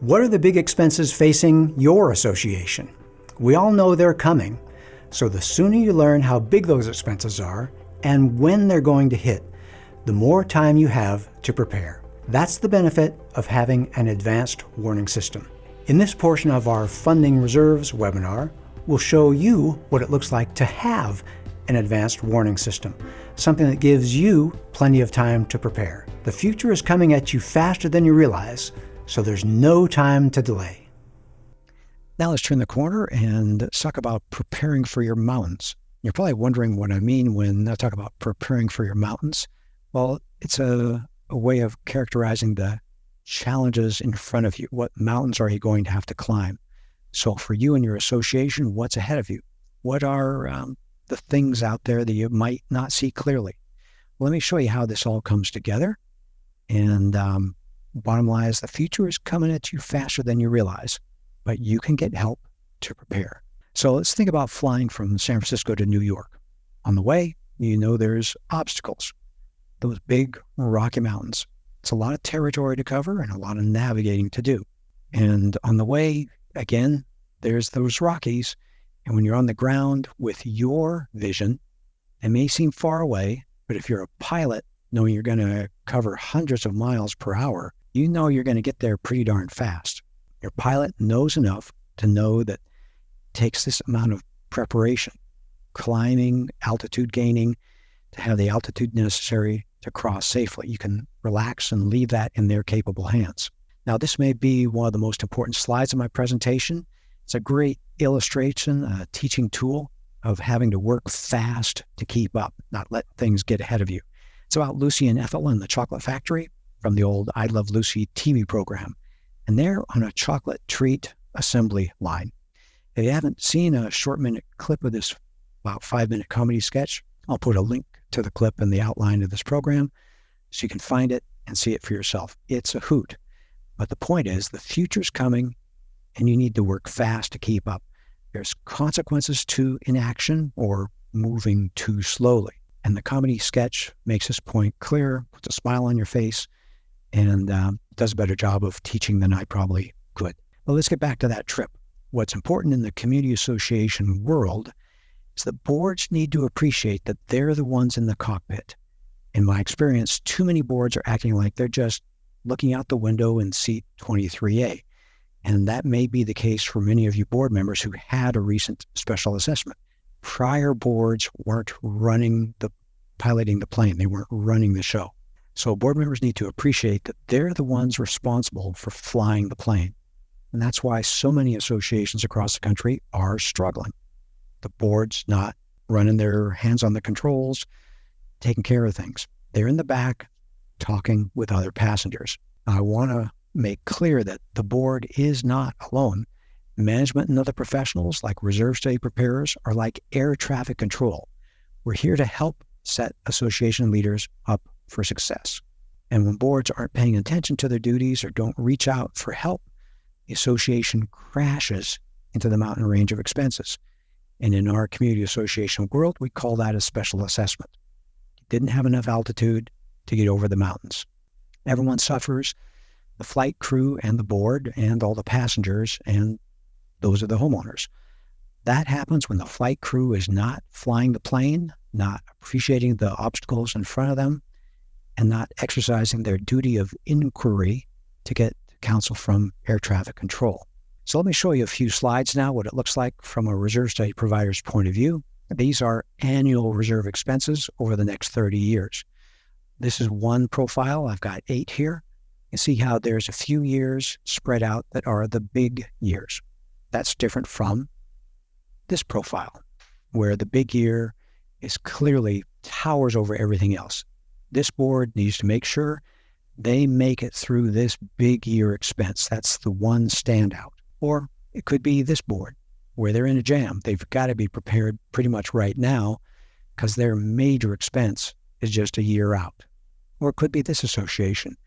What are the big expenses facing your association? We all know they're coming, so the sooner you learn how big those expenses are and when they're going to hit, the more time you have to prepare. That's the benefit of having an advanced warning system. In this portion of our Funding Reserves webinar, we'll show you what it looks like to have an advanced warning system, something that gives you plenty of time to prepare. The future is coming at you faster than you realize, so there's no time to delay. Now let's turn the corner and talk about preparing for your mountains. You're probably wondering what I mean when I talk about preparing for your mountains. Well, it's a way of characterizing the challenges in front of you. What mountains are you going to have to climb? So for you and your association, what's ahead of you? What are the things out there that you might not see clearly? Well, let me show you how this all comes together. And bottom line is the future is coming at you faster than you realize, but you can get help to prepare. So let's think about flying from San Francisco to New York. On the way, you know there's obstacles, those big Rocky Mountains. It's a lot of territory to cover and a lot of navigating to do. And on the way, again, there's those Rockies. And when you're on the ground with your vision, it may seem far away, but if you're a pilot, knowing you're going to cover hundreds of miles per hour, you know you're going to get there pretty darn fast. Your pilot knows enough to know that it takes this amount of preparation, climbing, altitude gaining, to have the altitude necessary to cross safely. You can relax and leave that in their capable hands. Now, this may be one of the most important slides of my presentation. It's a great illustration, a teaching tool of having to work fast to keep up, not let things get ahead of you. It's about Lucy and Ethel in the chocolate factory from the old I Love Lucy TV program. And they're on a chocolate treat assembly line. If you haven't seen a short-minute clip of this about 5-minute comedy sketch, I'll put a link to the clip in the outline of this program so you can find it and see it for yourself. It's a hoot. But the point is, the future's coming, and you need to work fast to keep up. There's consequences to inaction or moving too slowly. And the comedy sketch makes this point clear, puts a smile on your face, and does a better job of teaching than I probably could. But let's get back to that trip. What's important in the community association world is that boards need to appreciate that they're the ones in the cockpit. In my experience, too many boards are acting like they're just looking out the window in seat 23A. And that may be the case for many of you board members who had a recent special assessment. Prior boards weren't piloting the plane. They weren't running the show. So board members need to appreciate that they're the ones responsible for flying the plane. And that's why so many associations across the country are struggling. The board's not running their hands on the controls, taking care of things. They're in the back talking with other passengers. I want to make clear that the board is not alone. Management and other professionals like reserve study preparers are like air traffic control. We're here to help set association leaders up for success. And when boards aren't paying attention to their duties or don't reach out for help, the association crashes into the mountain range of expenses. And in our community association world, we call that a special assessment. You didn't have enough altitude to get over the mountains. Everyone suffers, the flight crew and the board and all the passengers, and those are the homeowners. That happens when the flight crew is not flying the plane, not appreciating the obstacles in front of them, and not exercising their duty of inquiry to get counsel from air traffic control. So let me show you a few slides now, what it looks like from a reserve study provider's point of view. These are annual reserve expenses over the next 30 years. This is one profile. I've got 8 here. You see how there's a few years spread out that are the big years. That's different from this profile, where the big year is clearly towers over everything else. This board needs to make sure they make it through this big year expense. That's the one standout. Or it could be this board, where they're in a jam. They've got to be prepared pretty much right now because their major expense is just a year out. Or it could be this association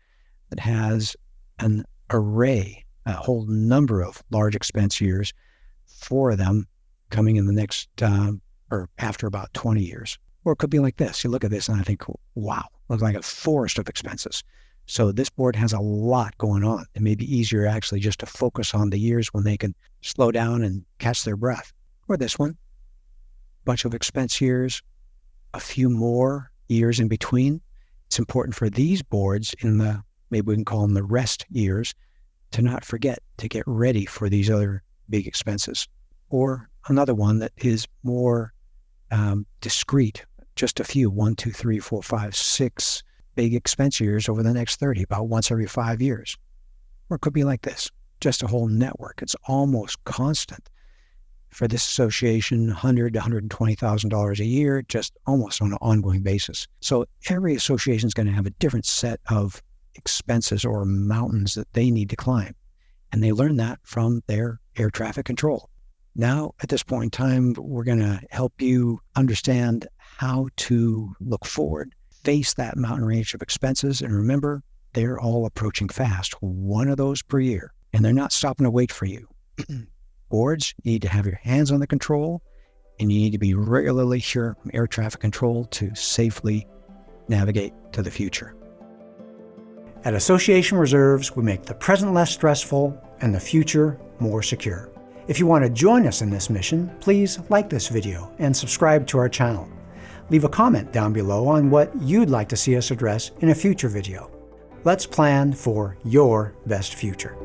that has an array, a whole number of large expense years, 4 of them coming in the next, or after about 20 years. Or it could be like this. You look at this and I think, wow, looks like a forest of expenses. So this board has a lot going on. It may be easier actually just to focus on the years when they can slow down and catch their breath. Or this one, bunch of expense years, a few more years in between. It's important for these boards in the, maybe we can call them the rest years, to not forget to get ready for these other big expenses. Or another one that is more discrete, just a few, 1, 2, 3, 4, 5, 6 big expense years over the next 30, about once every 5 years. Or it could be like this, just a whole network. It's almost constant. For this association, $100,000 to $120,000 a year, just almost on an ongoing basis. So every association is going to have a different set of expenses or mountains that they need to climb. And they learn that from their air traffic control. Now, at this point in time, we're going to help you understand how to look forward, face that mountain range of expenses, and remember, they're all approaching fast, one of those per year, and they're not stopping to wait for you. Boards, you need to have your hands on the control, and you need to be regularly sure from air traffic control to safely navigate to the future. At Association Reserves, we make the present less stressful and the future more secure. If you want to join us in this mission, please like this video and subscribe to our channel. Leave a comment down below on what you'd like to see us address in a future video. Let's plan for your best future.